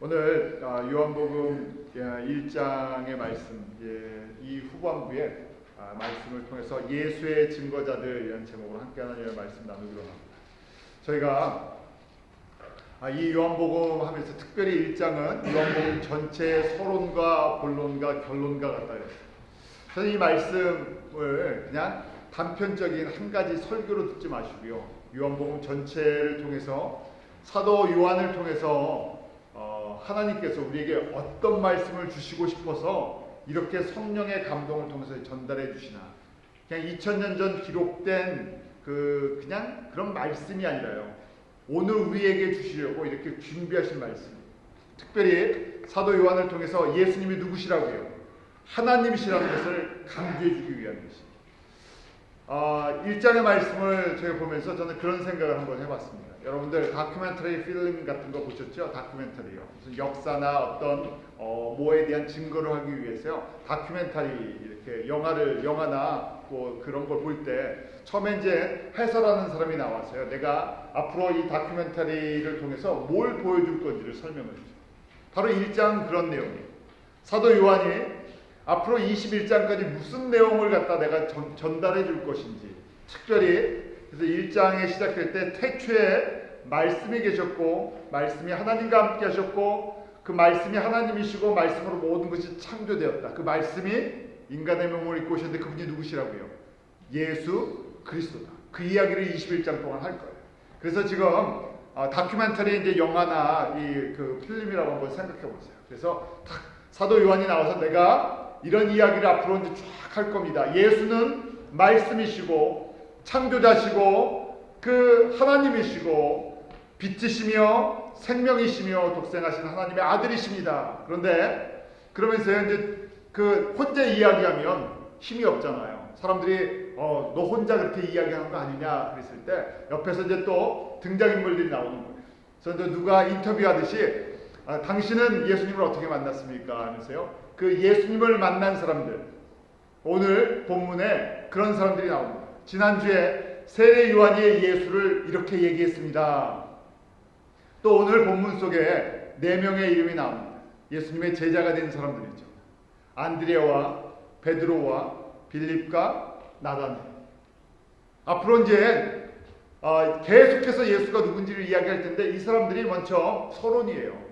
오늘 요한복음 1장의 말씀, 이 후반부에 말씀을 통해서 예수의 증거자들이라는 제목으로 함께 하나님의 말씀 나누기로 합니다. 저희가 이 요한복음 하면서 특별히 1장은 요한복음 전체의 서론과 본론과 결론과 같다 그랬어요. 저는 이 말씀을 그냥 단편적인 한 가지 설교로 듣지 마시고요. 요한복음 전체를 통해서 사도 요한을 통해서 하나님께서 우리에게 어떤 말씀을 주시고 싶어서 이렇게 성령의 감동을 통해서 전달해 주시나, 그냥 2000년 전 기록된 그냥 그런 말씀이 아니라요, 오늘 우리에게 주시려고 이렇게 준비하신 말씀, 특별히 사도 요한을 통해서 예수님이 누구시라고요, 하나님이시라는 것을 강조해 주기 위한 것입니다. 1장의 말씀을 제가 보면서 저는 그런 생각을 한번 해봤습니다. 여러분들 다큐멘터리 필름 같은 거 보셨죠? 다큐멘터리요. 무슨 역사나 어떤 뭐에 대한 증거를 하기 위해서요, 다큐멘터리 이렇게 영화나 뭐 그런 걸 볼 때 처음에 이제 해설하는 사람이 나와서요, 내가 앞으로 이 다큐멘터리를 통해서 뭘 보여줄 건지를 설명을 해줘요. 바로 1장 그런 내용이에요. 사도 요한이 앞으로 21장까지 무슨 내용을 갖다 내가 전달해 줄 것인지, 특별히 그래서 1장에 시작될 때 태초에 말씀이 계셨고 말씀이 하나님과 함께 하셨고 그 말씀이 하나님이시고 말씀으로 모든 것이 창조되었다. 그 말씀이 인간의 몸을 입고 오셨는데 그분이 누구시라고요? 예수 그리스도다. 그 이야기를 21장 동안 할 거예요. 그래서 지금 다큐멘터리 이제 영화나 그 필름이라고 한번 생각해 보세요. 그래서 사도 요한이 나와서 내가 이런 이야기를 앞으로 이제 쫙 할 겁니다. 예수는 말씀이시고 창조자시고 그 하나님이시고 빛이시며 생명이시며 독생하신 하나님의 아들이십니다. 그런데 그러면서요, 이제 그 혼자 이야기하면 힘이 없잖아요. 사람들이 너 혼자 그렇게 이야기하는 거 아니냐 그랬을 때 옆에서 이제 또 등장인물들이 나오는 거예요. 그래서 누가 인터뷰하듯이 당신은 예수님을 어떻게 만났습니까? 하면서요, 그 예수님을 만난 사람들, 오늘 본문에 그런 사람들이 나옵니다. 지난주에 세례 요한이 예수를 이렇게 얘기했습니다. 또 오늘 본문 속에 4명의 이름이 나옵니다. 예수님의 제자가 된 사람들이죠. 안드레아와 베드로와 빌립과 나다나엘. 앞으로 이제 계속해서 예수가 누군지를 이야기할 텐데 이 사람들이 먼저 서론이에요.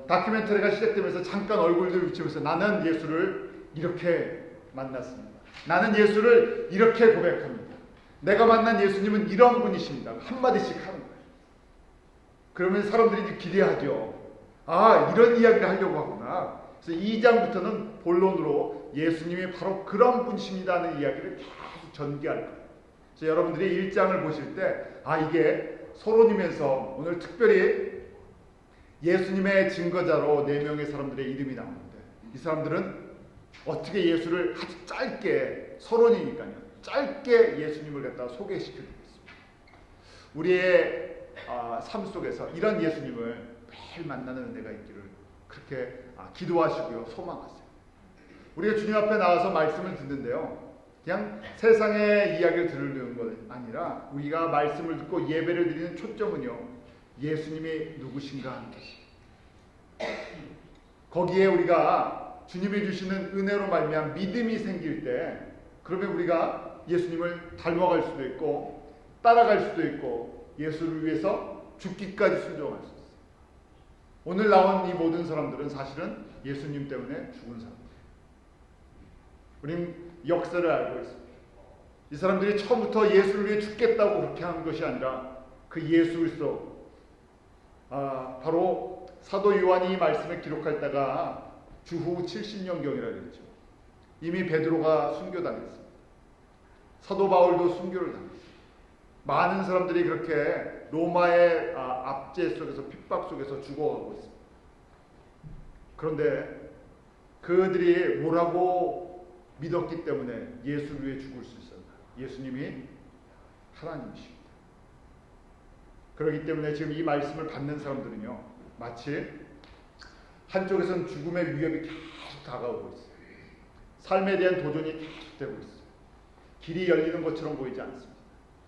다큐멘터리가 시작되면서 잠깐 얼굴들 비추면서 나는 예수를 이렇게 만났습니다. 나는 예수를 이렇게 고백합니다. 내가 만난 예수님은 이런 분이십니다. 한마디씩 하는 거예요. 그러면 사람들이 이제 기대하죠. 이런 이야기를 하려고 하구나. 그래서 2장부터는 본론으로 예수님이 바로 그런 분이십니다 하는 이야기를 계속 전개할 거예요. 그래서 여러분들이 1장을 보실 때 이게 서론이면서 오늘 특별히 예수님의 증거자로 4명의 사람들의 이름이 나오는데, 이 사람들은 어떻게 예수를 아주 짧게, 서론이니까요, 짧게 예수님을 갖다 소개시켜드리겠습니다. 우리의 삶 속에서 이런 예수님을 매일 만나는 은혜가 있기를 그렇게 기도하시고요, 소망하세요. 우리가 주님 앞에 나와서 말씀을 듣는데요, 그냥 세상의 이야기를 들으려는 것 아니라 우리가 말씀을 듣고 예배를 드리는 초점은요, 예수님이 누구신가 하는 것입니다. 거기에 우리가 주님이 주시는 은혜로 말미암아 믿음이 생길 때, 그러면 우리가 예수님을 닮아갈 수도 있고 따라갈 수도 있고 예수를 위해서 죽기까지 순종할 수 있어요. 오늘 나온 이 모든 사람들은 사실은 예수님 때문에 죽은 사람들이에요. 우리는 역사를 알고 있습니다. 이 사람들이 처음부터 예수를 위해 죽겠다고 그렇게 한 것이 아니라 그 예수 그리스도, 바로 사도 요한이 이 말씀을 기록할 때가 주후 70년경이라 그랬죠. 이미 베드로가 순교당했습니다. 사도 바울도 순교를 당했습니다. 많은 사람들이 그렇게 로마의 압제 속에서, 핍박 속에서 죽어가고 있습니다. 그런데 그들이 뭐라고 믿었기 때문에 예수를 위해 죽을 수 있었나? 예수님이 하나님이십니다. 그렇기 때문에 지금 이 말씀을 받는 사람들은요, 마치 한쪽에서는 죽음의 위협이 계속 다가오고 있어요. 삶에 대한 도전이 계속되고 있어요. 길이 열리는 것처럼 보이지 않습니다.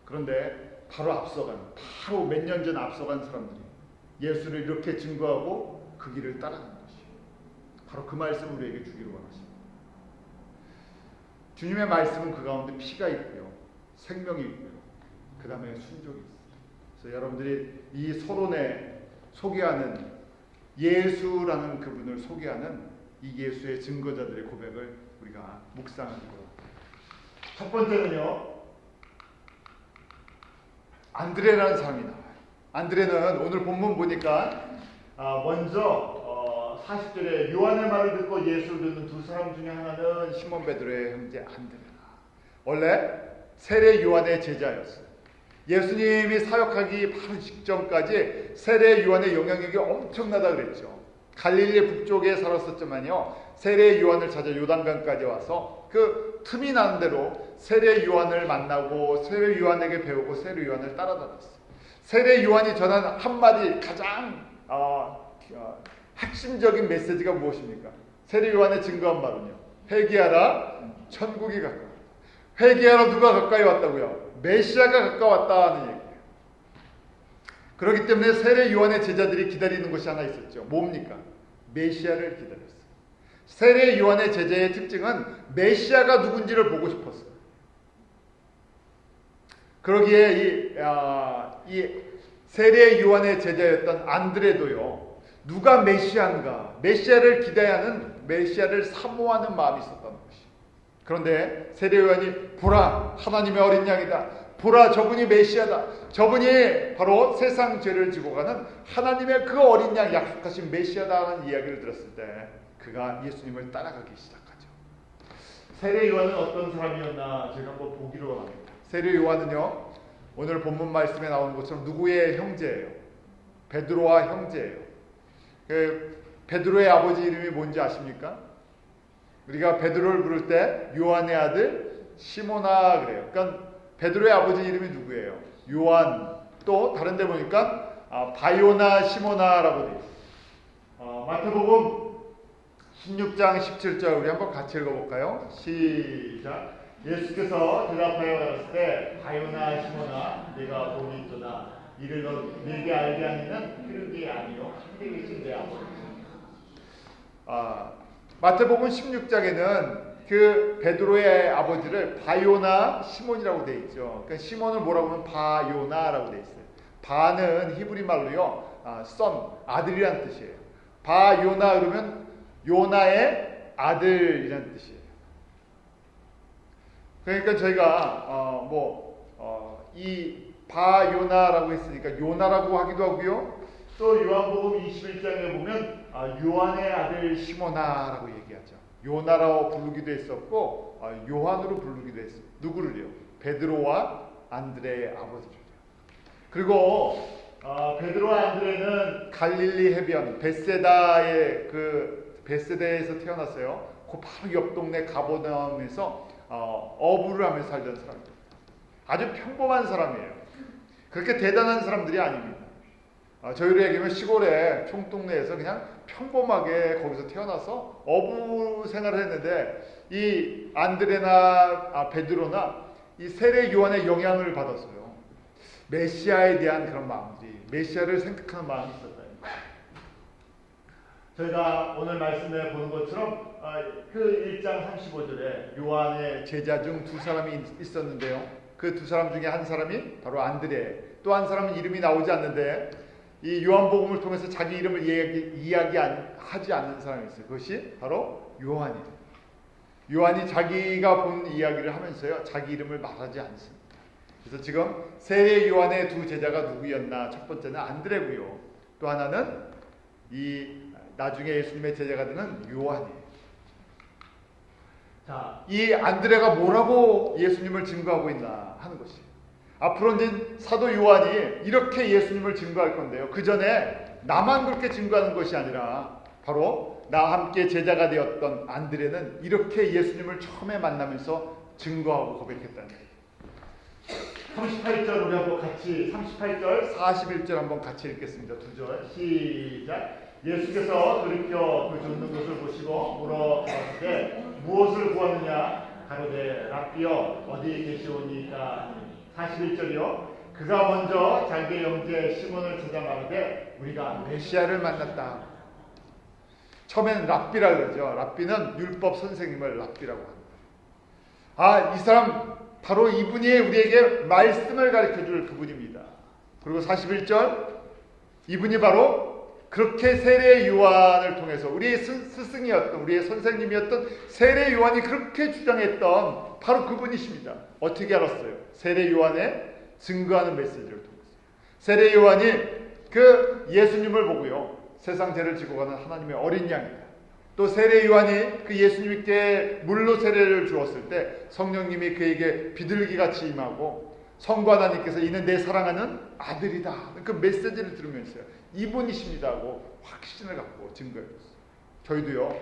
그런데 바로 몇 년 전 앞서간 사람들이 예수를 이렇게 증거하고 그 길을 따라가는 것이 바로 그 말씀을 우리에게 주기로 원하십니다. 주님의 말씀은 그 가운데 피가 있고요, 생명이 있고요, 그 다음에 순종이 있습니다. 그래서 여러분들이 이 서론에 소개하는 예수라는 그분을 소개하는 이 예수의 증거자들의 고백을 우리가 묵상하는 거예요. 첫 번째는요, 안드레라는 사람이 나와요. 안드레는 오늘 본문 보니까 먼저 40절에 요한의 말을 듣고 예수를 듣는 두 사람 중에 하나는 시몬 베드로의 형제 안드레라. 원래 세례 요한의 제자였어요. 예수님이 사역하기 바로 직전까지 세례 요한의 영향력이 엄청나다 그랬죠. 갈릴리 북쪽에 살았었지만요, 세례 요한을 찾아 요단강까지 와서 그 틈이 나는 대로 세례 요한을 만나고 세례 요한에게 배우고 세례 요한을 따라다녔어요. 세례 요한이 전한 한마디 가장 핵심적인 메시지가 무엇입니까? 세례 요한의 증거한 말은요, 회개하라, 천국이 가까웠다. 회개하라, 누가 가까이 왔다고요? 메시아가 가까웠다는 얘기예요. 그렇기 때문에 세례 요한의 제자들이 기다리는 것이 하나 있었죠. 뭡니까? 메시아를 기다렸어요. 세례 요한의 제자의 특징은 메시아가 누군지를 보고 싶었어요. 그러기에 이 세례 요한의 제자였던 안드레도요, 누가 메시아인가, 메시아를 기대하는, 메시아를 사모하는 마음이 있었다는 것이. 그런데 세례 요한이 보라, 하나님의 어린 양이다, 보라, 저분이 메시아다, 저분이 바로 세상 죄를 지고 가는 하나님의 그 어린 양, 약속하신 메시아다 하는 이야기를 들었을 때 그가 예수님을 따라가기 시작하죠. 세례 요한은 어떤 사람이었나 제가 한번 보기로 합니다. 세례 요한은요, 오늘 본문 말씀에 나오는 것처럼 누구의 형제예요? 베드로와 형제예요. 베드로의 아버지 이름이 뭔지 아십니까? 우리가 베드로를 부를 때 요한의 아들 시모나 그래요. 그러니까 베드로의 아버지 이름이 누구예요? 요한. 또 다른 데 보니까 바요나 시모나라고 되어 있어요. 마태복음 16장 17절 우리 한번 같이 읽어볼까요? 시작. 예수께서 대답하여 가라사대 때 바요나 시모나 내가 복이 있도다. 이를 너 내게 알게 하니는 흐르기 아니요 하늘에 계신 내 아버지. 마태복음 16장에는 그 베드로의 아버지를 바요나 시몬이라고 되어 있죠. 그러니까 시몬을 뭐라고 하면 바요나라고 되어 있어요. 바는 히브리 말로요, son, 아들이란 뜻이에요. 바요나 그러면 요나의 아들이란 뜻이에요. 그러니까 저희가 이 바요나라고 했으니까 요나라고 하기도 하고요. 또 요한복음 21장에 보면 요한의 아들 시모나라고 얘기하죠. 요나라고 부르기도 했었고 요한으로 부르기도 했어요. 누구를요? 베드로와 안드레의 아버지를요. 그리고 베드로와 안드레는 갈릴리 해변 베세다의 베세다에서 태어났어요. 그 바로 옆 동네 가버나움에서 어부를 하면서 살던 사람입니다. 아주 평범한 사람이에요. 그렇게 대단한 사람들이 아닙니다. 저희로 얘기하면 시골의 총동네에서 그냥 평범하게 거기서 태어나서 어부 생활을 했는데 이 안드레나 베드로나 이 세례 요한의 영향을 받았어요. 메시아에 대한 그런 마음들이, 메시아를 생각하는 마음이 있었다. 저희가 오늘 말씀에 보는 것처럼 그 1장 35절에 요한의 제자 중 두 사람이 있었는데요. 그 두 사람 중에 한 사람이 바로 안드레, 또 한 사람은 이름이 나오지 않는데 이 요한복음을 통해서 자기 이름을 이야기하지 않는 사람이 있어요. 그것이 바로 요한이에요. 요한이 자기가 본 이야기를 하면서요, 자기 이름을 말하지 않습니다. 그래서 지금 세례 요한의 두 제자가 누구였나? 첫 번째는 안드레고요. 또 하나는 이 나중에 예수님의 제자가 되는 요한이에요. 자, 이 안드레가 뭐라고 예수님을 증거하고 있나 하는 것이. 앞으로 이제 사도 요한이 이렇게 예수님을 증거할 건데요. 그 전에 나만 그렇게 증거하는 것이 아니라 바로 나와 함께 제자가 되었던 안드레는 이렇게 예수님을 처음에 만나면서 증거하고 고백했다는 거예요. 38절 우리 한번 같이 38절 41절 한번 같이 읽겠습니다. 두 절 시작. 예수께서 돌이켜 그 줬는 것을 보시고 물어봤을 무엇을 구하느냐 가로되 랍비여 어디 계시오니까. 41절이요. 그가 먼저 자기의 형제 시몬을 찾아 말하되 우리가 메시아를 만났다. 처음에는 랍비라 그러죠. 랍비는 율법 선생님을 랍비라고 합니다. 이 사람 바로 이분이 우리에게 말씀을 가르쳐줄 그분입니다. 그리고 41절 이분이 바로 그렇게 세례 요한을 통해서 우리의 스승이었던 우리의 선생님이었던 세례 요한이 그렇게 주장했던 바로 그분이십니다. 어떻게 알았어요? 세례 요한의 증거하는 메시지를 통해서. 세례 요한이 그 예수님을 보고요. 세상 죄를 지고 가는 하나님의 어린 양이다. 또 세례 요한이 그 예수님께 물로 세례를 주었을 때 성령님이 그에게 비둘기같이 임하고 성부 하나님께서 이는 내 사랑하는 아들이다. 그 메시지를 들으면서요. 이분이십니다 하고 확신을 갖고 증거해줬어요. 저희도요.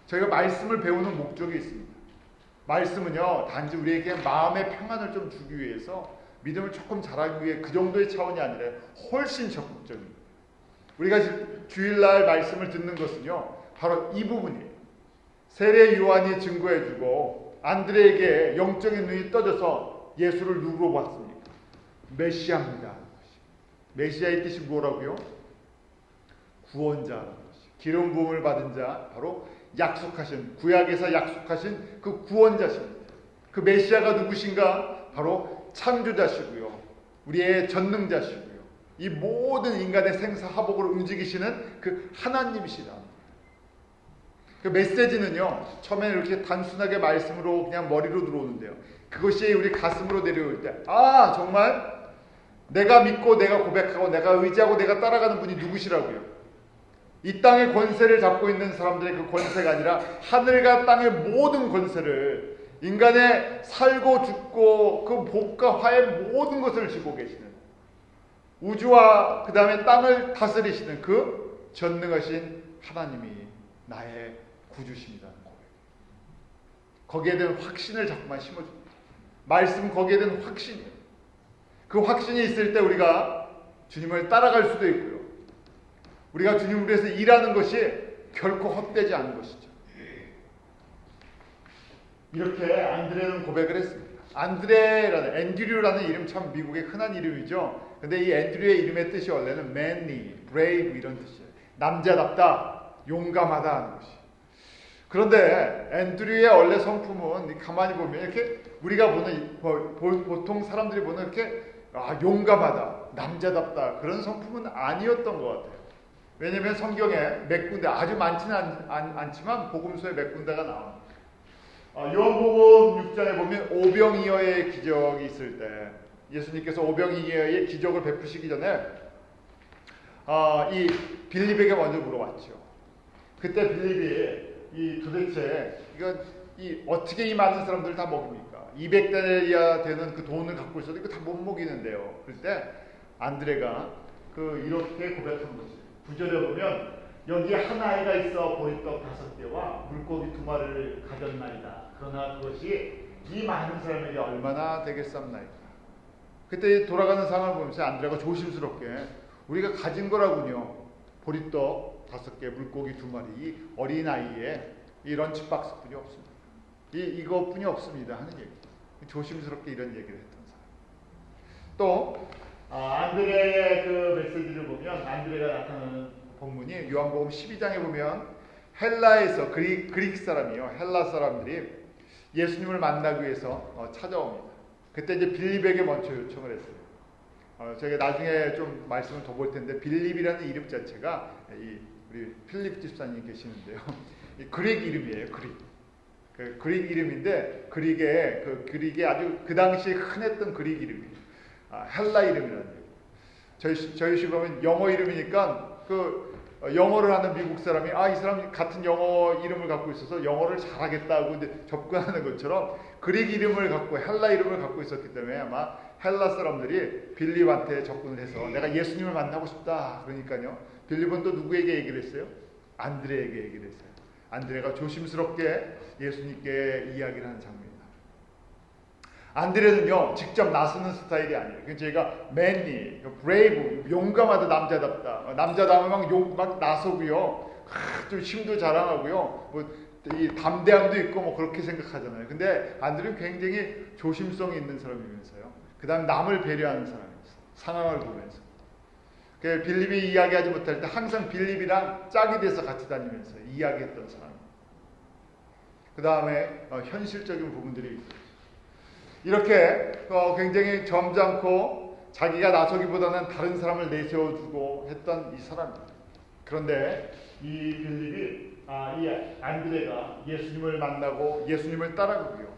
저희가 말씀을 배우는 목적이 있습니다. 말씀은요. 단지 우리에게 마음의 평안을 좀 주기 위해서 믿음을 조금 자라기 위해 그 정도의 차원이 아니라 훨씬 적극적입니다. 우리가 주일날 말씀을 듣는 것은요. 바로 이 부분이에요. 세례 요한이 증거해주고 안드레에게 영적인 눈이 떠져서 예수를 누구로 봤습니까? 메시아입니다. 메시아의 뜻이 뭐라고요? 구원자라는 것이. 기름 부음을 받은 자, 바로 약속하신, 구약에서 약속하신 그 구원자십니다. 그 메시아가 누구신가? 바로 창조자시고요. 우리의 전능자시고요. 이 모든 인간의 생사화복을 움직이시는 그 하나님이시다. 그 메시지는요, 처음에는 이렇게 단순하게 말씀으로 그냥 머리로 들어오는데요. 그것이 우리 가슴으로 내려올 때, 정말 내가 믿고 내가 고백하고 내가 의지하고 내가 따라가는 분이 누구시라고요? 이 땅의 권세를 잡고 있는 사람들의 그 권세가 아니라 하늘과 땅의 모든 권세를 인간의 살고 죽고 그 복과 화의 모든 것을 쥐고 계시는 우주와 그 다음에 땅을 다스리시는 그 전능하신 하나님이 나의 구주십니다는 고백. 거기에 대한 확신을 자꾸만 심어줍니다. 말씀 거기에 대한 확신이에요. 그 확신이 있을 때 우리가 주님을 따라갈 수도 있고요. 우리가 주님을 위해서 일하는 것이 결코 헛되지 않은 것이죠. 이렇게 안드레는 고백을 했습니다. 안드레라는, 앤드류라는 이름 참 미국의 흔한 이름이죠. 근데 이 앤드류의 이름의 뜻이 원래는 manly, brave 이런 뜻이에요. 남자답다, 용감하다 하는 것이. 그런데 앤드류의 원래 성품은 가만히 보면 이렇게 우리가 보는 보통 사람들이 보는 이렇게 용감하다, 남자답다 그런 성품은 아니었던 것 같아요. 왜냐하면 성경에 몇 군데, 아주 많지는 않지만 복음서에 몇 군데가 나옵니다. 요한복음 6장에 보면 오병이어의 기적이 있을 때 예수님께서 오병이어의 기적을 베푸시기 전에 이 빌립에게 먼저 물어봤죠. 그때 빌립이 도대체 어떻게 이 많은 사람들을 다 먹입니까? 200데나리아 되는 그 돈을 갖고 있어도 이거 다 못 먹이는데요. 그럴 때 안드레가 이렇게 고백한 거지. 9절에 보면 여기 한 아이가 있어 보리떡 5개와 물고기 2마리를 가졌나이다. 그러나 그것이 이 많은 사람에게 얼마나 되겠습니까? 그때 돌아가는 상황을 보면서 안드레가 조심스럽게 우리가 가진 거라군요. 보리떡 5개, 물고기 2마리, 이 어린 아이에 이 런치박스뿐이 없습니다. 이것뿐이 없습니다 하는 얘기. 조심스럽게 이런 얘기를 했던 사람. 또 안드레의 그 메시지를 보면 안드레가 나타나는 본문이 요한복음 12장에 보면 헬라에서 그리스 사람이요. 헬라 사람들이 예수님을 만나기 위해서 찾아옵니다. 그때 이제 빌립에게 먼저 요청을 했어요. 제가 나중에 좀 말씀을 더 볼 텐데 빌립이라는 이름 자체가 우리 필립 집사님 계시는데요. 이 그릭 이름이에요. 그릭 이름인데 그릭의 아주 그 당시에 흔했던 그릭 이름이에요. 헬라 이름이라는 얘기예요. 저희 식 보면 영어 이름이니까 영어를 하는 미국 사람이 이 사람이 같은 영어 이름을 갖고 있어서 영어를 잘하겠다고 이제 접근하는 것처럼 그릭 이름을 갖고 헬라 이름을 갖고 있었기 때문에 아마 헬라 사람들이 빌립한테 접근을 해서 내가 예수님을 만나고 싶다 그러니까요. 빌립은 또 누구에게 얘기를 했어요? 안드레에게 얘기를 했어요. 안드레가 조심스럽게 예수님께 이야기를 하는 장면입니다. 안드레는요 직접 나서는 스타일이 아니에요. 저희가 manly, brave, 용감하다, 남자답다. 남자다우면 막 나서고요. 좀 힘도 자랑하고요. 이 담대함도 있고 그렇게 생각하잖아요. 근데 안드레는 굉장히 조심성이 있는 사람이면서요. 그 다음 남을 배려하는 사람이었어요. 상황을 보면서. 그 빌립이 이야기하지 못할 때 항상 빌립이랑 짝이 돼서 같이 다니면서 이야기했던 사람. 그 다음에 현실적인 부분들이 있어요. 이렇게 굉장히 점잖고 자기가 나서기보다는 다른 사람을 내세워주고 했던 이 사람입니다. 그런데 이 빌립이 이 안드레가 예수님을 만나고 예수님을 따라가고요.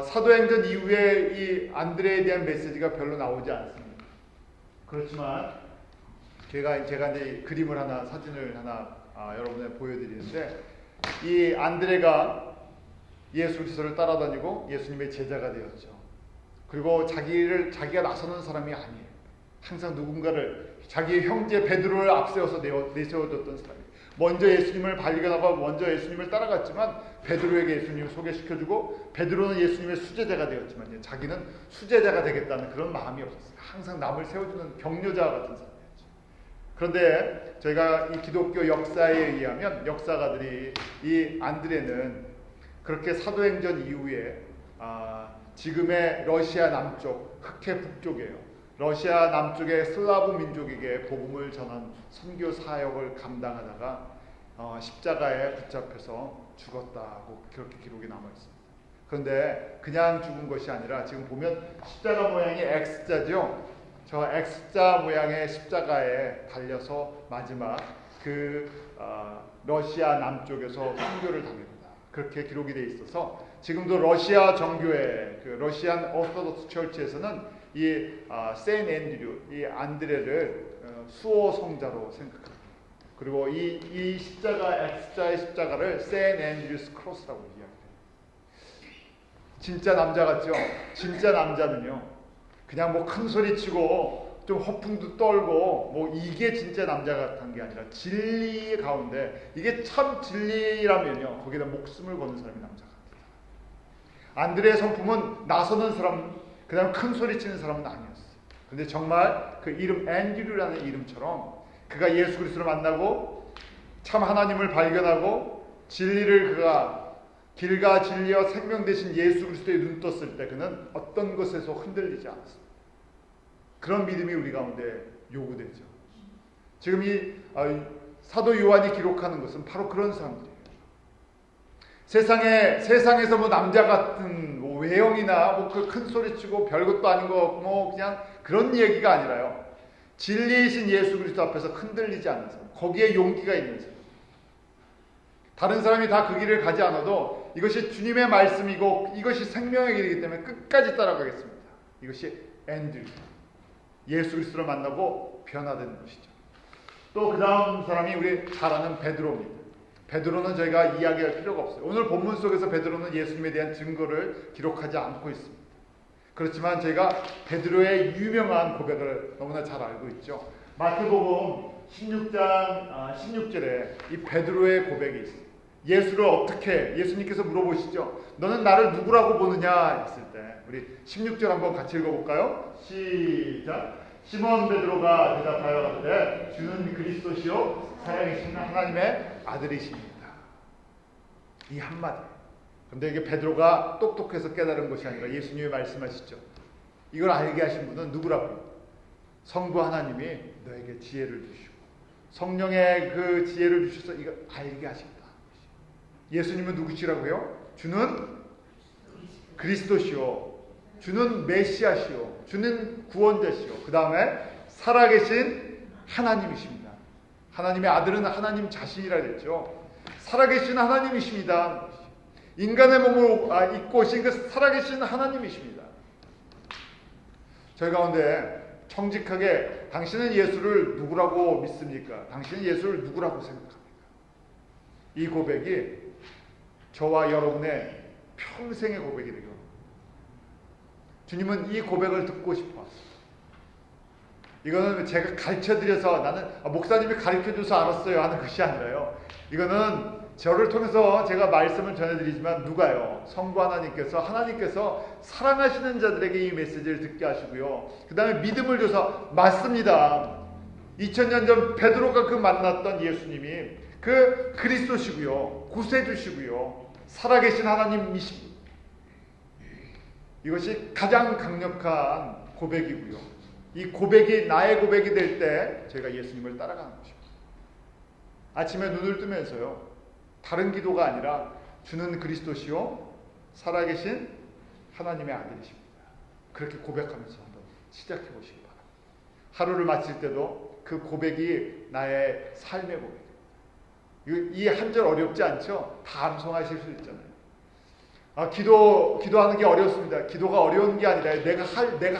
사도행전 이후에 이 안드레에 대한 메시지가 별로 나오지 않습니다. 그렇지만 제가 이제 그림을 하나, 사진을 하나 여러분에 보여드리는데, 이 안드레가 예수 그리스도를 따라다니고 예수님의 제자가 되었죠. 그리고 자기가 나서는 사람이 아니에요. 항상 누군가를, 자기의 형제 베드로를 앞세워서 내세워뒀던 사람이에요. 먼저 예수님을 발견하고 먼저 예수님을 따라갔지만 베드로에게 예수님을 소개시켜주고, 베드로는 예수님의 수제자가 되었지만 자기는 수제자가 되겠다는 그런 마음이 없었어요. 항상 남을 세워주는 격려자 같은 사람이었죠. 그런데 저희가 이 기독교 역사에 의하면 역사가들이 이 안드레는 그렇게 사도행전 이후에 지금의 러시아 남쪽, 흑해 북쪽이에요. 러시아 남쪽의 슬라브 민족에게 복음을 전한 선교 사역을 감당하다가 십자가에 붙잡혀서 죽었다고 그렇게 기록이 남아 있습니다. 그런데 그냥 죽은 것이 아니라 지금 보면 십자가 모양이 X자죠. 저 X자 모양의 십자가에 달려서 마지막 러시아 남쪽에서 선교를 당합니다. 그렇게 기록이 되어 있어서 지금도 러시아 정교회, 러시안 오르토독스 처치에서는 이 세인 앤드류, 이 안드레를 수호 성자로 생각합니다. 그리고 이 십자가, X자의 십자가를 세인 앤드류스 크로스라고 이야기해요. 진짜 남자 같죠? 진짜 남자는요, 그냥 뭐 큰 소리 치고 좀 허풍도 떨고 이게 진짜 남자 같은 게 아니라 진리 가운데, 이게 참 진리라면요, 거기다 목숨을 거는 사람이 남자 같아요. 안드레의 성품은 나서는 사람, 그 다음 큰 소리 치는 사람은 아니었어요. 근데 정말 그 이름 앤드류라는 이름처럼 그가 예수 그리스도를 만나고 참 하나님을 발견하고 진리를 그가 길과 진리와 생명 되신 예수 그리스도에 눈 떴을 때 그는 어떤 것에서 흔들리지 않았습니다. 그런 믿음이 우리 가운데 요구되죠. 지금 이 사도 요한이 기록하는 것은 바로 그런 사람들이에요. 세상에서 남자 같은 외형이나 그 큰 소리치고 별것도 아닌 거 그냥 그런 얘기가 아니라요. 진리이신 예수 그리스도 앞에서 흔들리지 않는 사람, 거기에 용기가 있는 사람. 다른 사람이 다 그 길을 가지 않아도 이것이 주님의 말씀이고 이것이 생명의 길이기 때문에 끝까지 따라가겠습니다. 이것이 앤드류, 예수 그리스도를 만나고 변화되는 것이죠. 또 그 다음 사람이 우리 잘 아는 베드로입니다. 베드로는 저희가 이야기할 필요가 없어요. 오늘 본문 속에서 베드로는 예수님에 대한 증거를 기록하지 않고 있습니다. 그렇지만 저희가 베드로의 유명한 고백을 너무나 잘 알고 있죠. 마태복음 16장 16절에 이 베드로의 고백이 있어요. 예수님께서 물어보시죠. 너는 나를 누구라고 보느냐 했을 때 우리 16절 한번 같이 읽어볼까요? 시작. 시몬 베드로가 대답하여 가로되 주는 그리스도시요 살아계신 하나님의 아들이십니다. 이 한마디. 근데 이게 베드로가 똑똑해서 깨달은 것이 아니라 예수님이 말씀하시죠. 이걸 알게 하신 분은 누구라고요? 성부 하나님이 너에게 지혜를 주시고 성령의 그 지혜를 주셔서 이걸 알게 하신다. 예수님은 누구시라고요? 주는 그리스도시요, 주는 메시아시요, 주는 구원자시요, 그 다음에 살아계신 하나님이십니다. 하나님의 아들은 하나님 자신이라 그랬죠. 살아계신 하나님이십니다. 인간의 몸을 입고 오신 그 살아계신 하나님이십니다. 저희 가운데 정직하게 당신은 예수를 누구라고 믿습니까? 당신은 예수를 누구라고 생각합니까? 이 고백이 저와 여러분의 평생의 고백이 되고, 주님은 이 고백을 듣고 싶어 하세요. 이거는 제가 가르쳐드려서 나는 목사님이 가르쳐줘서 알았어요 하는 것이 아니라요. 이거는 저를 통해서 제가 말씀을 전해드리지만 누가요? 성부 하나님께서 사랑하시는 자들에게 이 메시지를 듣게 하시고요. 그 다음에 믿음을 줘서 맞습니다. 2000년 전 베드로가 만났던 예수님이 그 그리스도시고요, 구세주시고요, 살아계신 하나님이십니다. 이것이 가장 강력한 고백이고요. 이 고백이 나의 고백이 될 때 저희가 예수님을 따라가는 것입니다. 아침에 눈을 뜨면서요, 다른 기도가 아니라 주는 그리스도시요 살아계신 하나님의 아들이십니다. 그렇게 고백하면서 한번 시작해 보시기 바랍니다. 하루를 마칠 때도 그 고백이 나의 삶의 고백입니다. 이 한 절 어렵지 않죠? 다 암송하실 수 있잖아요. 기도하는 게 어렵습니다. 기도가 어려운 게 아니라 내가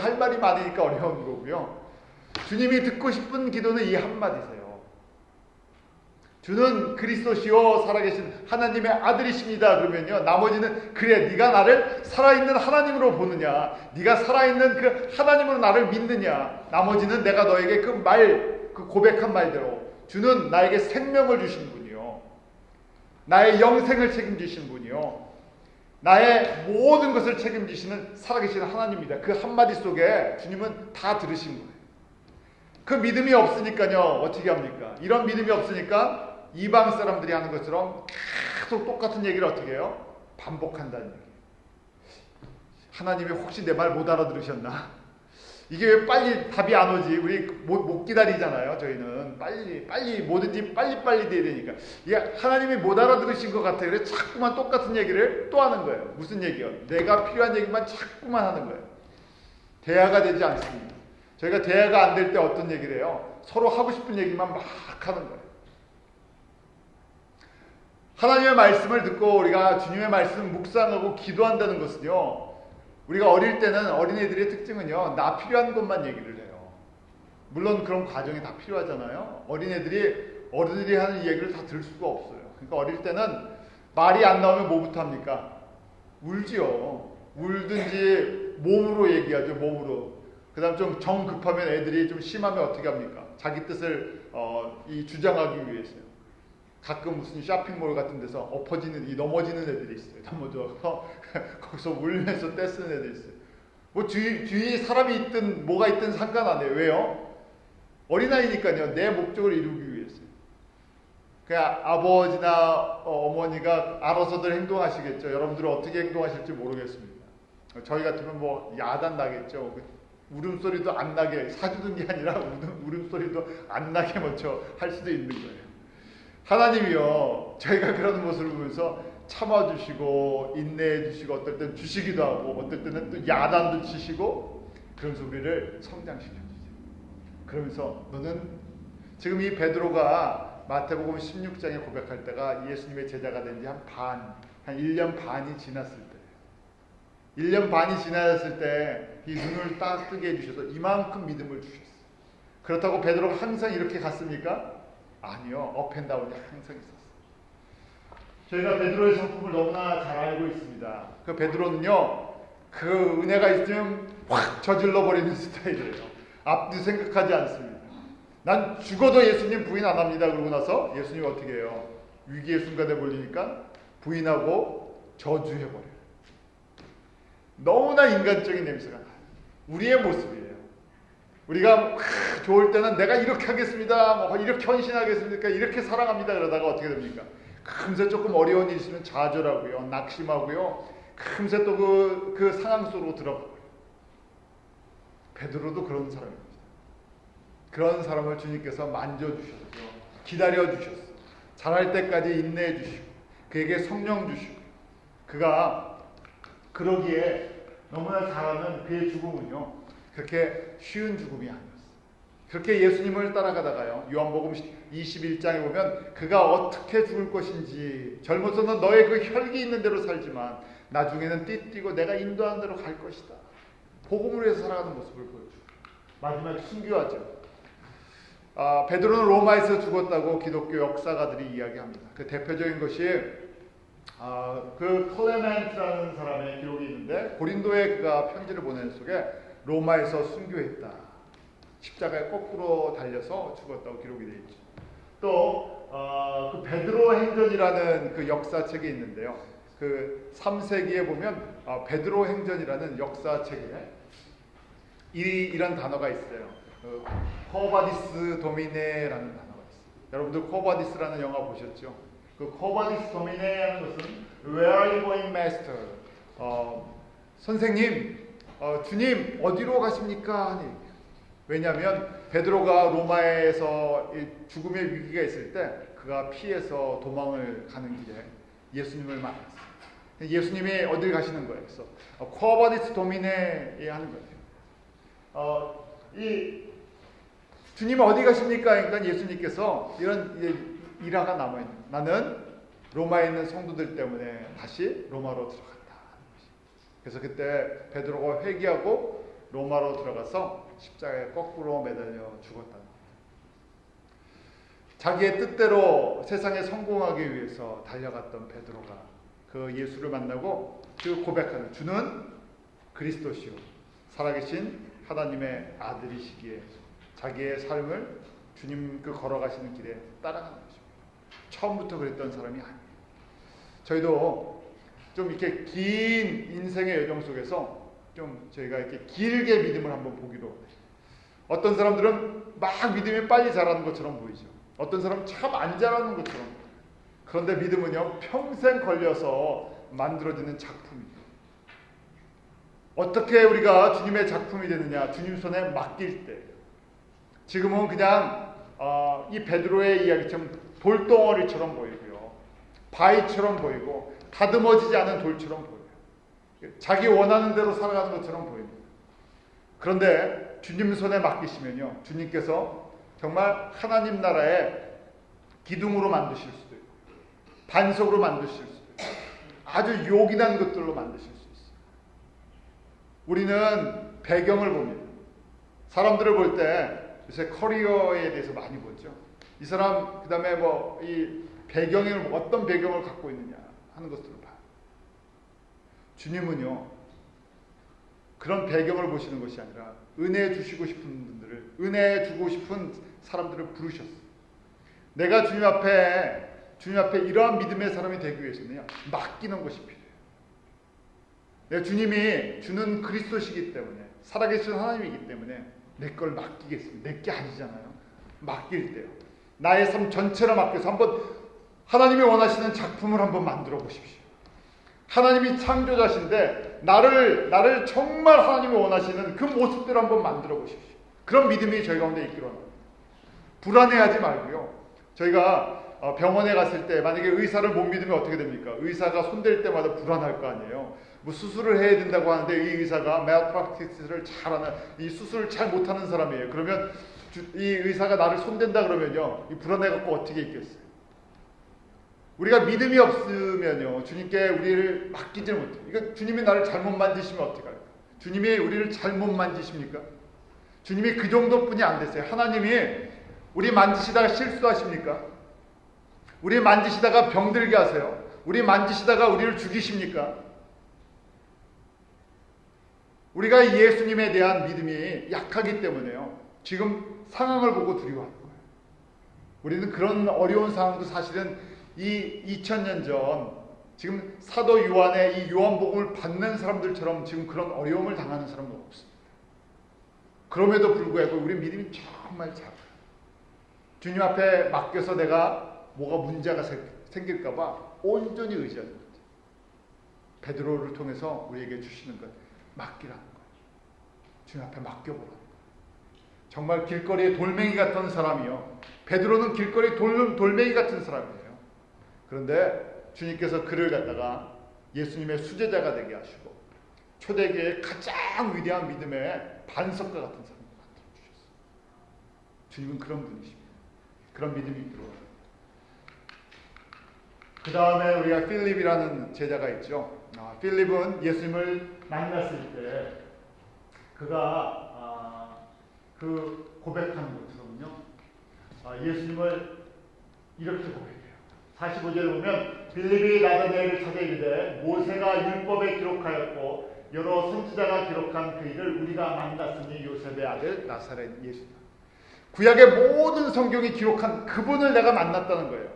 할 말이 많으니까 어려운 거고요. 주님이 듣고 싶은 기도는 이 한마디세요. 주는 그리스도시요 살아계신 하나님의 아들이십니다. 그러면요, 나머지는 그래, 네가 나를 살아있는 하나님으로 보느냐, 네가 살아있는 그 하나님으로 나를 믿느냐, 나머지는 내가 너에게 그 고백한 말대로 주는 나에게 생명을 주신 분이요, 나의 영생을 책임지신 분이요, 나의 모든 것을 책임지시는 살아계신 하나님입니다. 그 한마디 속에 주님은 다 들으신 거예요. 그 믿음이 없으니까요, 어떻게 합니까? 이런 믿음이 없으니까 이방 사람들이 하는 것처럼 계속 똑같은 얘기를 어떻게 해요? 반복한다는 얘기예요. 하나님이 혹시 내 말 못 알아들으셨나? 이게 왜 빨리 답이 안 오지? 우리 못 기다리잖아요. 저희는 빨리 뭐든지 빨리 돼야 되니까. 이게 하나님이 못 알아들으신 것 같아요. 그래서 자꾸만 똑같은 얘기를 또 하는 거예요. 무슨 얘기요? 내가 필요한 얘기만 자꾸만 하는 거예요. 대화가 되지 않습니다. 저희가 대화가 안 될 때 어떤 얘기를 해요? 서로 하고 싶은 얘기만 막 하는 거예요. 하나님의 말씀을 듣고 우리가 주님의 말씀을 묵상하고 기도한다는 것은요, 우리가 어릴 때는 어린애들의 특징은요, 나 필요한 것만 얘기를 해요. 물론 그런 과정이 다 필요하잖아요. 어른들이 하는 얘기를 다 들을 수가 없어요. 그러니까 어릴 때는 말이 안 나오면 뭐부터 합니까? 울지요. 울든지 몸으로 얘기하죠. 몸으로. 그 다음 좀 정 급하면 애들이 좀 심하면 어떻게 합니까? 자기 뜻을 주장하기 위해서요. 가끔 무슨 쇼핑몰 같은 데서 넘어지는 애들이 있어요. 넘어져서 거기서 울면서 떼쓰는 애들이 있어요. 뭐 뒤에 사람이 있든 뭐가 있든 상관 안 해요. 왜요? 어린아이니까요. 내 목적을 이루기 위해서요. 그냥 아버지나 어머니가 알아서들 행동하시겠죠. 여러분들은 어떻게 행동하실지 모르겠습니다. 저희 같으면 뭐 야단 나겠죠. 울음소리도 안 나게 사주는 게 아니라 울음소리도 안 나게 먼저 할 수도 있는 거예요. 하나님이요, 저희가 그런 모습을 보면서 참아주시고 인내해주시고 어떨 때는 주시기도 하고 어떨 때는 또 야단도 치시고 그러면서 우리를 성장시켜주세요. 그러면서 너는 지금 이 베드로가 마태복음 16장에 고백할 때가 예수님의 제자가 된 지 한 1년 반이 지났을 때, 1년 반이 지났을 때 이 눈을 딱 뜨게 해주셔서 이만큼 믿음을 주셨어요. 그렇다고 베드로가 항상 이렇게 갔습니까? 아니요. 업앤다운이 항상 있었어요. 저희가 베드로의 성품을 너무나 잘 알고 있습니다. 그 베드로는요, 그 은혜가 있으면 확 저질러 버리는 스타일이에요. 앞뒤 생각하지 않습니다. 난 죽어도 예수님 부인 안 합니다. 그러고 나서 예수님 어떻게 해요? 위기의 순간에 몰리니까 부인하고 저주해버려요. 너무나 인간적인 냄새가 나요. 우리의 모습이에요. 우리가 좋을 때는 내가 이렇게 하겠습니다. 뭐 이렇게 헌신하겠습니까? 이렇게 사랑합니다. 그러다가 어떻게 됩니까? 금세 조금 어려운 일이 있으면 좌절하고요. 낙심하고요. 금세 또 그 상황 속으로 들어가고요. 베드로도 그런 사람입니다. 그런 사람을 주님께서 만져주셨죠. 기다려주셨어요. 잘할 때까지 인내해주시고 그에게 성령 주시고 그가 그러기에 너무나 잘하는 그의 죽음은요, 그렇게 쉬운 죽음이 아니었어요. 그렇게 예수님을 따라가다가요, 요한복음 21장에 보면 그가 어떻게 죽을 것인지, 젊어서는 너의 그 혈기 있는 대로 살지만 나중에는 띠뛰고 내가 인도하는 대로 갈 것이다. 복음을 위해서 살아가는 모습을 보여줘요. 마지막에 순교하죠. 베드로는 로마에서 죽었다고 기독교 역사가들이 이야기합니다. 그 대표적인 것이 그 클레멘트라는 사람의 기록이 있는데, 고린도에 그가 편지를 보낸 속에 로마에서 순교했다. 십자가에 거꾸로 달려서 죽었다고 기록이 되어 있죠. 또 그 베드로 행전이라는 그 역사책이 있는데요. 그 3세기에 보면 베드로 행전이라는 역사책에 이런 단어가 있어요. 코바디스 도미네라는 단어가 있어요. 여러분들 코바디스라는 영화 보셨죠? 그 코바디스 도미네라는 것은 Where are you going, Master? 선생님, 주님 어디로 가십니까? 하니 왜냐하면 베드로가 로마에서 죽음의 위기가 있을 때 그가 피해서 도망을 가는 길에 예수님을 만났어요. 예수님이 어딜 가시는 거예요? 그래서 쿼버디스 도미네 하는 거예요. 이 주님 어디 가십니까? 그러니까 예수님께서 이런 일화가 남아있는, 나는 로마에 있는 성도들 때문에 다시 로마로 들어간다. 그래서 그때 베드로가 회개하고 로마로 들어가서 십자가에 거꾸로 매달려 죽었다는 겁니다. 자기의 뜻대로 세상에 성공하기 위해서 달려갔던 베드로가 그 예수를 만나고 그 고백하는, 주는 그리스도시요 살아계신 하나님의 아들이시기에 자기의 삶을 주님 그 걸어가시는 길에 따라가는 것입니다. 처음부터 그랬던 사람이 아니에요. 저희도 좀 이렇게 긴 인생의 여정 속에서 좀 저희가 이렇게 길게 믿음을 한번 보기로 해요. 어떤 사람들은 막 믿음이 빨리 자라는 것처럼 보이죠. 어떤 사람은 참 안 자라는 것처럼 보여요. 그런데 믿음은요, 평생 걸려서 만들어지는 작품이에요. 어떻게 우리가 주님의 작품이 되느냐? 주님 손에 맡길 때. 지금은 그냥 이 베드로의 이야기처럼 돌덩어리처럼 보이고요, 바위처럼 보이고 다듬어지지 않은 돌처럼 보여요. 자기 원하는 대로 살아가는 것처럼 보입니다. 그런데 주님 손에 맡기시면요, 주님께서 정말 하나님 나라의 기둥으로 만드실 수도 있고 반석으로 만드실 수도 있고 아주 요긴한 것들로 만드실 수 있어요. 우리는 배경을 봅니다. 사람들을 볼 때 요새 커리어에 대해서 많이 보죠. 이 사람 그 다음에 뭐 이 배경을 어떤 배경을 갖고 있느냐 하는 것들을 봐요. 주님은요, 그런 배경을 보시는 것이 아니라 은혜 주시고 싶은 분들을, 은혜 주고 싶은 사람들을 부르셨어요. 내가 주님 앞에 이러한 믿음의 사람이 되기 위해서는요, 맡기는 것이 필요해요. 내가 주님이 주는 그리스도시기 때문에, 살아계신 하나님이기 때문에 내 걸 맡기겠습니다. 내 게 아니잖아요. 맡길 때요, 나의 삶 전체를 맡겨서 한번 하나님이 원하시는 작품을 한번 만들어 보십시오. 하나님이 창조자신데 나를 정말 하나님이 원하시는 그 모습대로 한번 만들어 보십시오. 그런 믿음이 저희 가운데 있기로 합니다. 불안해하지 말고요. 저희가 병원에 갔을 때 만약에 의사를 못 믿으면 어떻게 됩니까? 의사가 손댈 때마다 불안할 거 아니에요. 뭐 수술을 해야 된다고 하는데 이 의사가 malpractice를 잘하는, 이 수술을 잘 못하는 사람이에요. 그러면 이 의사가 나를 손댄다 그러면요, 이 불안해갖고 어떻게 있겠어요? 우리가 믿음이 없으면요, 주님께 우리를 맡기지 못해요. 이거 주님이 나를 잘못 만지시면 어떡할까? 주님이 우리를 잘못 만지십니까? 주님이 그 정도뿐이 안 됐어요. 하나님이 우리 만지시다가 실수하십니까? 우리 만지시다가 병들게 하세요? 우리 만지시다가 우리를 죽이십니까? 우리가 예수님에 대한 믿음이 약하기 때문에요, 지금 상황을 보고 두려워하는 거예요. 우리는 그런 어려운 상황도 사실은 이 2000년 전 지금 사도 요한의 이 요한복음을 받는 사람들처럼 지금 그런 어려움을 당하는 사람은 없습니다. 그럼에도 불구하고 우리 믿음이 정말 작아요. 주님 앞에 맡겨서 내가 뭐가 문제가 생길까 봐 온전히 의지하는 거죠. 베드로를 통해서 우리에게 주시는 것, 맡기라는 거예요. 주님 앞에 맡겨보라는 거예요. 정말 길거리에 돌멩이 같은 사람이요, 베드로는 길거리 돌멩이 같은 사람이에요. 그런데 주님께서 그를 갖다가 예수님의 수제자가 되게 하시고 초대교회의 가장 위대한 믿음의 반석과 같은 사람을 만들어 주셨어요. 주님은 그런 분이십니다. 그런 믿음이 있도록 합니다. 그 다음에 우리가 필립이라는 제자가 있죠. 필립은 예수님을 만났을 때 그가 그 고백하는 것처럼요, 예수님을 이렇게 고백해요. 45절에 보면 빌립이 나다나엘을 찾아 이르되 모세가 율법에 기록하였고 여러 선지자가 기록한 그 일을 우리가 만났으니 요셉의 아들 나사렛 예수다. 구약의 모든 성경이 기록한 그분을 내가 만났다는 거예요.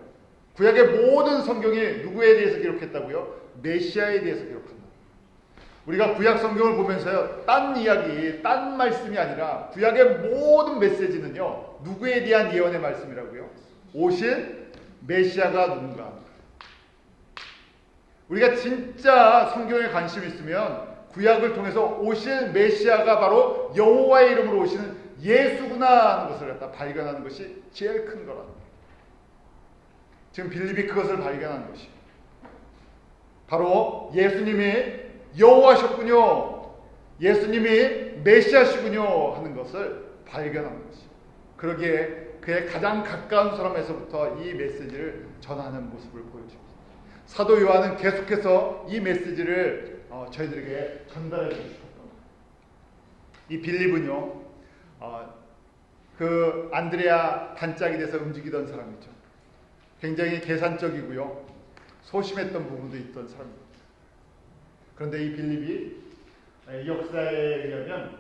구약의 모든 성경이 누구에 대해서 기록했다고요? 메시아에 대해서 기록한다. 우리가 구약 성경을 보면서요, 딴 이야기, 딴 말씀이 아니라 구약의 모든 메시지는요, 누구에 대한 예언의 말씀이라고요? 오실 메시아가 누군가. 우리가 진짜 성경에 관심이 있으면 구약을 통해서 오실 메시아가 바로 여호와의 이름으로 오시는 예수구나 하는 것을 갖다 발견하는 것이 제일 큰 거라는 거예요. 지금 빌립이 그것을 발견한 것이 바로 예수님이 여호와셨군요, 예수님이 메시아시군요 하는 것을 발견한 것이죠. 그러기에 그의 가장 가까운 사람에서부터 이 메시지를 전하는 모습을 보여줍니다. 사도 요한은 계속해서 이 메시지를 저희들에게 전달해 주고 싶었던 거예요. 이 빌립은요, 그 안드레아 단짝이 돼서 움직이던 사람이죠. 굉장히 계산적이고요, 소심했던 부분도 있던 사람입니다. 그런데 이 빌립이 역사에 의하면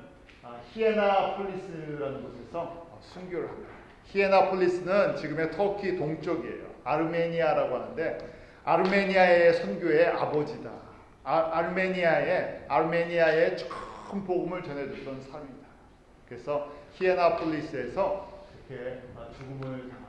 히에나폴리스라는 곳에서 순교를 합니다. 히에나폴리스는 지금의 터키 동쪽이에요. 아르메니아라고 하는데 아르메니아의 선교의 아버지다. 아르메니아의 처음 복음을 전해줬던 사람입니다. 그래서 히에나폴리스에서 이렇게 죽음을 당합니다.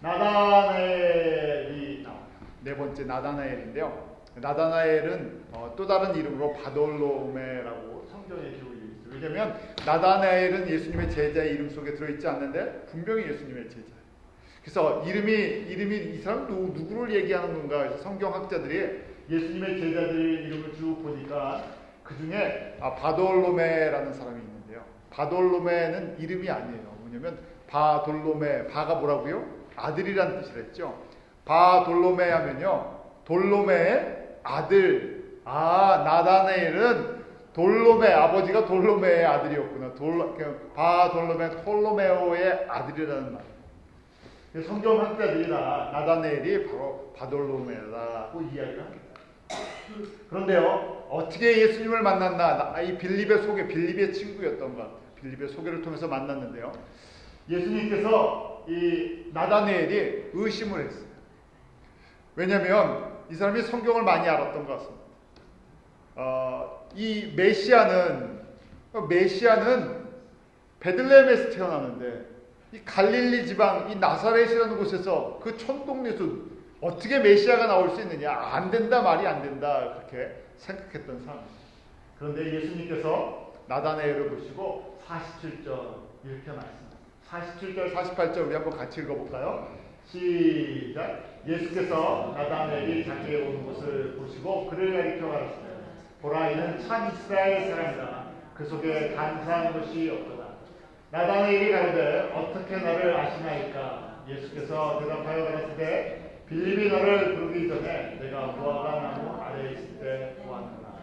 나다나엘이 나와요. 네 번째 나다나엘인데요. 나다나엘은 또 다른 이름으로 바돌로메라고 성경에 기록이 있어요. 왜냐하면 나다나엘은 예수님의 제자의 이름 속에 들어있지 않는데 분명히 예수님의 제자예요. 그래서 이름이 이 사람 누구를 얘기하는 건가 해서 성경학자들이 예수님의 제자들의 이름을 쭉 보니까 그 중에 바돌로메라는 사람이 있는데요. 바돌로메는 이름이 아니에요. 뭐냐면 바돌로메, 바가 뭐라고요? 아들이란 뜻이랬죠. 바돌로메 하면요, 돌로메의 아들. 나다나엘은 돌로메, 아버지가 돌로메의 아들이었구나. 바돌로메, 톨로메오의 아들이라는 말이에요. 성경학자들이 다 나다나엘이 바로 바돌로메라고 이야기를 합니다. 그런데요, 어떻게 예수님을 만났나? 이 빌립의 친구였던 것 같아요. 빌립의 소개를 통해서 만났는데요, 예수님께서 이 나다나엘이 의심을 했어요. 왜냐하면 이 사람이 성경을 많이 알았던 것 같습니다. 이 메시아는 베들레헴에서 태어나는데 이 갈릴리 지방 이 나사렛이라는 곳에서 그 촌동네에서 어떻게 메시아가 나올 수 있느냐, 안 된다, 말이 안 된다, 그렇게 생각했던 사람입니다. 그런데 예수님께서 나다나엘을 보시고 47절 이렇게 말씀합니다. 47절 48절 우리 한번 같이 읽어볼까요? 시작. 예수께서 나다나엘이 자기의 온 곳을 보시고 그를 가리켜 가르치되 보라, 이는 참 이스라엘 사람이다. 그 속에 간사한 것이 없도다. 나다나엘이 가로되 어떻게 나를 아시나이까? 예수께서 대답하여 가라사대 빌립이 너를 부르기 전에 내가 무화과 나무 아래에 있을 때 보았노라.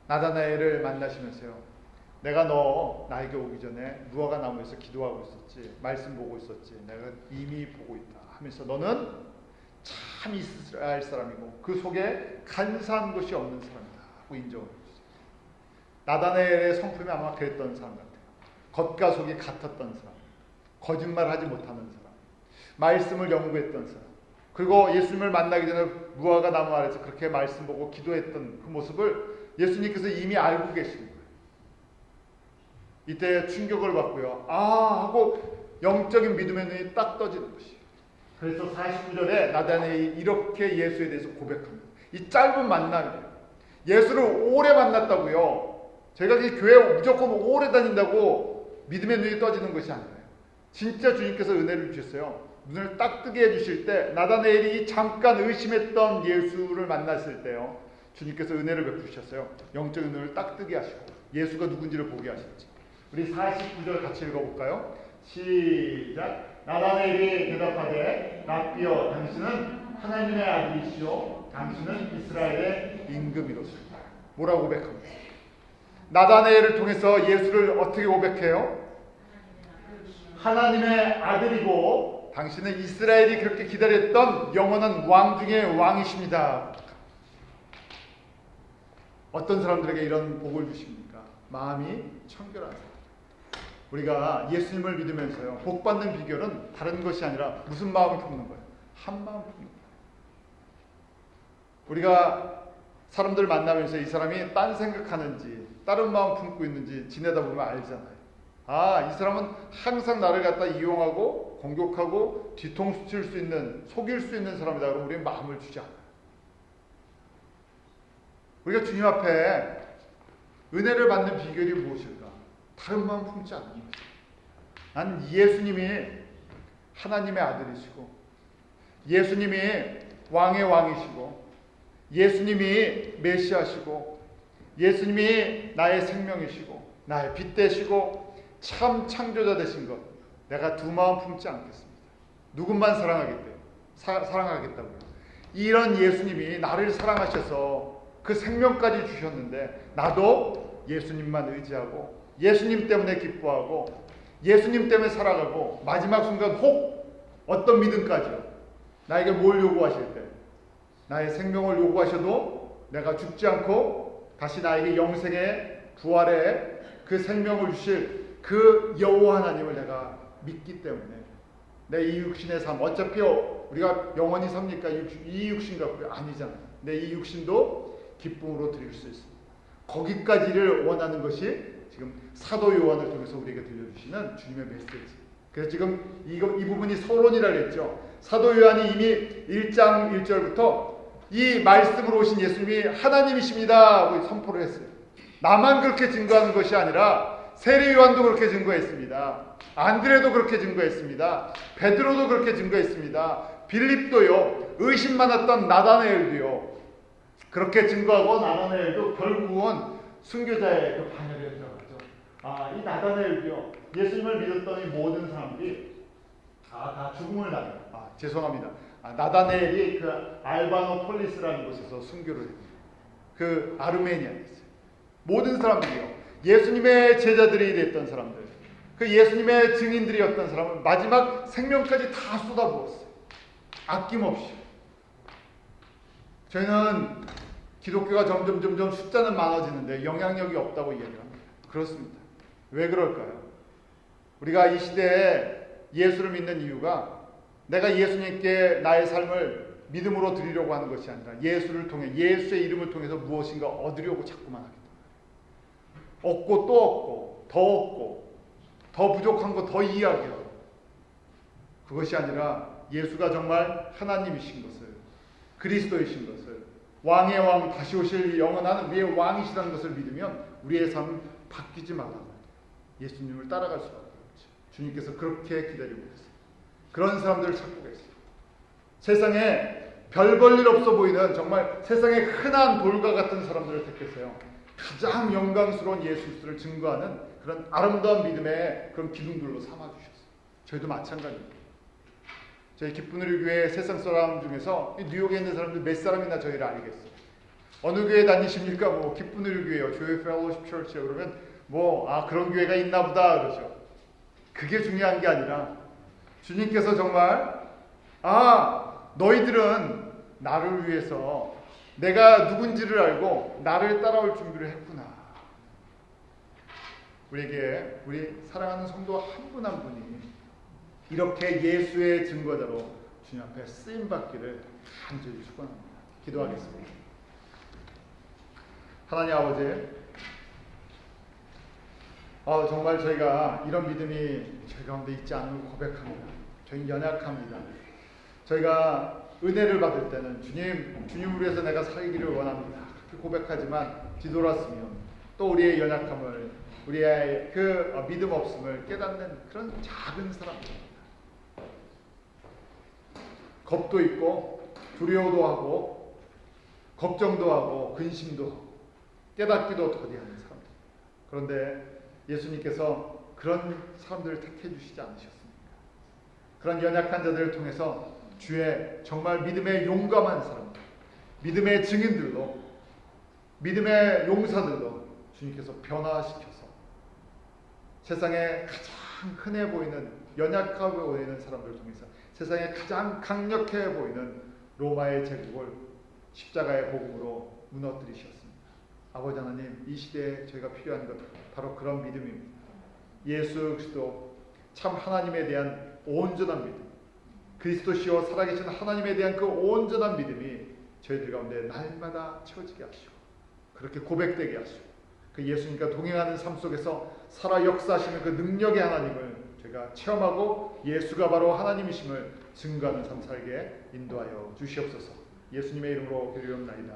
나다나엘을 만나시면서요, 내가 너 나에게 오기 전에 무화과 나무에서 기도하고 있었지, 말씀 보고 있었지, 내가 이미 보고 있다 하면서 너는 참 이스라엘 사람이고 그 속에 간사한 것이 없는 사람이다 하고 인정을 해주셨어요. 나다나엘의 성품이 아마 그랬던 사람 같아요. 겉과 속이 같았던 사람, 거짓말하지 못하는 사람, 말씀을 연구했던 사람, 그리고 예수님을 만나기 전에 무화과 나무 아래서 그렇게 말씀 보고 기도했던 그 모습을 예수님께서 이미 알고 계신 거예요. 이때 충격을 받고요, 하고 영적인 믿음의 눈이 딱 떠지는 것이에요. 그래서 49절에 나다나엘이 이렇게 예수에 대해서 고백합니다. 이 짧은 만남이에요. 예수를 오래 만났다고요. 제가 교회 무조건 오래 다닌다고 믿음의 눈이 떠지는 것이 아니에요. 진짜 주님께서 은혜를 주셨어요. 눈을 딱 뜨게 해주실 때 나다나엘이 잠깐 의심했던 예수를 만났을 때요, 주님께서 은혜를 베푸셨어요. 영적인 눈을 딱 뜨게 하시고 예수가 누군지를 보게 하셨지. 우리 49절 같이 읽어볼까요? 시작. 나다나엘이 대답하되 랍비여, 당신은 하나님의 아들이시오, 당신은 이스라엘의 임금이로소이다. 뭐라고 고백합니까? 나다나엘을 통해서 예수를 어떻게 고백해요? 하나님의 아들이고 당신은 이스라엘이 그렇게 기다렸던 영원한 왕 중의 왕이십니다. 어떤 사람들에게 이런 복을 주십니까? 마음이 청결한 사람. 우리가 예수님을 믿으면서요, 복받는 비결은 다른 것이 아니라 무슨 마음을 품는 거예요? 한 마음 품는 거예요. 우리가 사람들 만나면서 이 사람이 딴 생각하는지 다른 마음 품고 있는지 지내다 보면 알잖아요. 이 사람은 항상 나를 갖다 이용하고 공격하고 뒤통수 칠 수 있는, 속일 수 있는 사람이다. 그러면 우리는 마음을 주지 않아요. 우리가 주님 앞에 은혜를 받는 비결이 무엇일까? 다른 마음 품지 않는 거죠. 난 예수님이 하나님의 아들이시고 예수님이 왕의 왕이시고 예수님이 메시아시고 예수님이 나의 생명이시고 나의 빛 되시고 참 창조자 되신 것 내가 두 마음 품지 않겠습니다. 누군만 사랑하겠다고요. 이런 예수님이 나를 사랑하셔서 그 생명까지 주셨는데 나도 예수님만 의지하고 예수님 때문에 기뻐하고 예수님 때문에 살아가고 마지막 순간 혹 어떤 믿음까지요. 나에게 뭘 요구하실 때 나의 생명을 요구하셔도 내가 죽지 않고 다시 나에게 영생의 부활의 그 생명을 주실 그 여호와 하나님을 내가 믿기 때문에 내 이 육신의 삶 어차피 우리가 영원히 삽니까? 이 육신 갖고 아니잖아요. 내 이 육신도 기쁨으로 드릴 수 있습니다. 거기까지를 원하는 것이 지금 사도 요한을 통해서 우리에게 들려주시는 주님의 메시지. 그래서 지금 이 부분이 서론이라고 했죠. 사도 요한이 이미 1장 1절부터 이 말씀으로 오신 예수님이 하나님이십니다 하고 선포를 했어요. 나만 그렇게 증거하는 것이 아니라 세례 요한도 그렇게 증거했습니다. 안드레도 그렇게 증거했습니다. 베드로도 그렇게 증거했습니다. 빌립도요. 의심 많았던 나다나엘도요. 그렇게 증거하고 나다나엘도 결국은 순교자의 그 반열에 들어가죠. 이 나다나엘도요. 예수님을 믿었던 이 모든 사람들이 다 죽음을 당해요. 죄송합니다. 나다나엘이 그 알바노폴리스라는 곳에서 순교를 했어요. 그 아르메니아였어요. 모든 사람들이요. 예수님의 제자들이 됐던 사람들, 그 예수님의 증인들이었던 사람은 마지막 생명까지 다 쏟아부었어요. 아낌없이. 저희는 기독교가 점점 숫자는 많아지는데 영향력이 없다고 이야기를 합니다. 그렇습니다. 왜 그럴까요? 우리가 이 시대에 예수를 믿는 이유가 내가 예수님께 나의 삶을 믿음으로 드리려고 하는 것이 아니라 예수를 통해 예수의 이름을 통해서 무엇인가 얻으려고 자꾸만 하기 때문에 얻고 또 얻고 더 부족한 거 더 이야기하고 그것이 아니라 예수가 정말 하나님이신 것을 그리스도이신 것을 왕의 왕 다시 오실 영원한 우리의 왕이시라는 것을 믿으면 우리의 삶은 바뀌지 말라고 예수님을 따라갈 수밖에 없죠. 주님께서 그렇게 기다리고 계세요. 그런 사람들을 찾고 계세요. 세상에 별 볼 일 없어 보이는 정말 세상에 흔한 돌과 같은 사람들을 택했어요. 가장 영광스러운 예수 그리스도를 증거하는 그런 아름다운 믿음의 그런 기둥들로 삼아주셨어요. 저희도 마찬가지입니다. 저희 기쁨누리 교회 세상 사람 중에서 뉴욕에 있는 사람들 몇 사람이나 저희를 알겠어요. 어느 교회 다니십니까? 기쁨누리 교회요. 조이 펠로십 처치요. 그러면 그런 교회가 있나 보다 그러죠. 그게 중요한 게 아니라 주님께서 정말 너희들은 나를 위해서 내가 누군지를 알고 나를 따라올 준비를 했구나. 우리 사랑하는 성도 한 분 한 분이 이렇게 예수의 증거자로 주님 앞에 쓰임받기를 간절히 축원합니다. 기도하겠습니다. 하나님 아버지, 정말 저희가 이런 믿음이 저희 가운데 있지 않은 걸 고백합니다. 저희는 연약합니다. 저희가 은혜를 받을 때는 주님을 위해서 내가 살기를 원합니다. 그렇게 고백하지만 뒤돌았으면 또 우리의 연약함을 우리의 그 믿음 없음을 깨닫는 그런 작은 사람입니다. 겁도 있고 두려워도 하고 걱정도 하고 근심도 하고 깨닫기도 더디하는 사람들. 그런데 예수님께서 그런 사람들을 택해 주시지 않으셨습니까? 그런 연약한 자들을 통해서 주의 정말 믿음의 용감한 사람들, 믿음의 증인들로, 믿음의 용사들로 주님께서 변화시켜서 세상에 가장 흔해 보이는, 연약해 보이는 사람들을 통해서 세상에 가장 강력해 보이는 로마의 제국을 십자가의 복음으로 무너뜨리셨습니다. 아버지 하나님, 이 시대에 저희가 필요한 것 바로 그런 믿음입니다. 예수 그리스도 참 하나님에 대한 온전한 믿음, 그리스도시요 살아계신 하나님에 대한 그 온전한 믿음이 저희들 가운데 날마다 채워지게 하시고 그렇게 고백되게 하시고 그 예수님과 동행하는 삶 속에서 살아 역사하시는 그 능력의 하나님을 저희가 체험하고 예수가 바로 하나님이심을 증거하는 삶 살게 인도하여 주시옵소서. 예수님의 이름으로 기도하옵나이다.